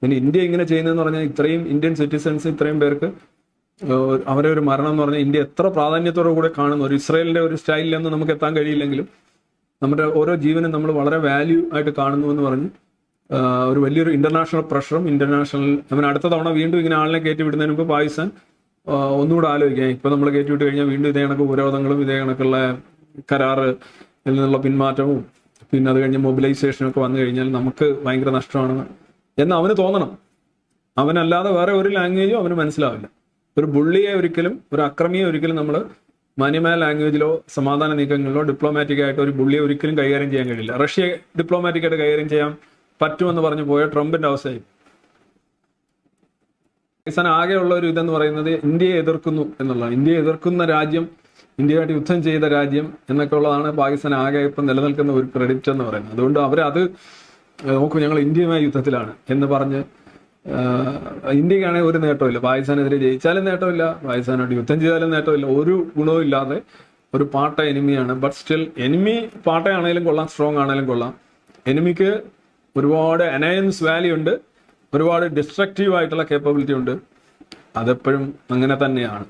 പിന്നെ ഇന്ത്യ ഇങ്ങനെ ചെയ്യുന്നതെന്ന് പറഞ്ഞാൽ ഇത്രയും ഇന്ത്യൻ സിറ്റിസൺസ് ഇത്രയും പേർക്ക് അവരെ ഒരു മരണം എന്ന് പറഞ്ഞാൽ ഇന്ത്യ എത്ര പ്രാധാന്യത്തോടു കൂടെ കാണുന്നു. ഒരു ഇസ്രായേലിന്റെ ഒരു സ്റ്റൈലിലൊന്നും നമുക്ക് എത്താൻ കഴിയില്ലെങ്കിലും നമ്മുടെ ഓരോ ജീവനും നമ്മൾ വളരെ വാല്യൂ ആയിട്ട് കാണുന്നു എന്ന് പറഞ്ഞ് ഒരു വലിയൊരു ഇന്റർനാഷണൽ പ്രഷറും അവൻ അടുത്ത തവണ വീണ്ടും ഇങ്ങനെ ആളിനെ കയറ്റി വിടുന്നതിന് മുമ്പ് പാകിസ്ഥാൻ ഒന്നുകൂടെ ആലോചിക്കാം. ഇപ്പൊ നമ്മൾ കയറ്റി വിട്ട് കഴിഞ്ഞാൽ വീണ്ടും ഇതേ കണക്ക് ഉപരോധങ്ങളും ഇതേ കണക്കുള്ള കരാറിൽ നിന്നുള്ള പിന്മാറ്റവും പിന്നെ അത് കഴിഞ്ഞ് മൊബിലൈസേഷനും ഒക്കെ വന്നു കഴിഞ്ഞാൽ നമുക്ക് ഭയങ്കര നഷ്ടമാണ് എന്ന് അവന് തോന്നണം. അവനല്ലാതെ വേറെ ഒരു ലാംഗ്വേജും അവന് മനസ്സിലാവില്ല. ഒരു ബുള്ളിയെ ഒരിക്കലും, ഒരു അക്രമിയെ ഒരിക്കലും നമ്മൾ മാന്യമായ ലാംഗ്വേജിലോ സമാധാന നീക്കങ്ങളിലോ ഡിപ്ലോമാറ്റിക് ആയിട്ട് ഒരു ബുള്ളിയെ ഒരിക്കലും കൈകാര്യം ചെയ്യാൻ കഴിയില്ല. റഷ്യയെ ഡിപ്ലോമാറ്റിക് ആയിട്ട് കൈകാര്യം ചെയ്യാൻ പറ്റുമെന്ന് പറഞ്ഞു പോയ ട്രംപിന്റെ അവസ്ഥയായി. പാകിസ്ഥാൻ ആകെയുള്ള ഒരു ഇതെന്ന് പറയുന്നത് ഇന്ത്യയെ എതിർക്കുന്നു എന്നുള്ളതാണ്. ഇന്ത്യയെ എതിർക്കുന്ന രാജ്യം, ഇന്ത്യയായിട്ട് യുദ്ധം ചെയ്ത രാജ്യം എന്നൊക്കെ ഉള്ളതാണ് പാകിസ്ഥാൻ ആകെ ഇപ്പം നിലനിൽക്കുന്ന ഒരു ക്രെഡിറ്റ് എന്ന് പറയുന്നത്. അതുകൊണ്ട് അവരത് നോക്കൂ, ഞങ്ങൾ ഇന്ത്യയുമായി യുദ്ധത്തിലാണ് എന്ന് പറഞ്ഞ് ഇന്ത്യക്കാണെങ്കിൽ ഒരു നേട്ടമില്ല. പാകിസ്ഥാനെതിരെ ജയിച്ചാലും നേട്ടമില്ല, പാകിസ്ഥാനായിട്ട് യുദ്ധം ചെയ്താലും നേട്ടമില്ല, ഒരു ഗുണവും ഇല്ലാതെ ഒരു പാട്ട എനിമിയാണ്. ബട്ട് സ്റ്റിൽ എനിമി പാട്ടയാണേലും കൊള്ളാം, സ്ട്രോങ് ആണേലും കൊള്ളാം. എനിമിക്ക് ഒരുപാട് അനയൻസ് വാല്യൂ ഉണ്ട്, ഒരുപാട് ഡിസ്ട്രക്റ്റീവ് ആയിട്ടുള്ള കേപ്പബിലിറ്റി ഉണ്ട്. അതെപ്പോഴും അങ്ങനെ തന്നെയാണ്.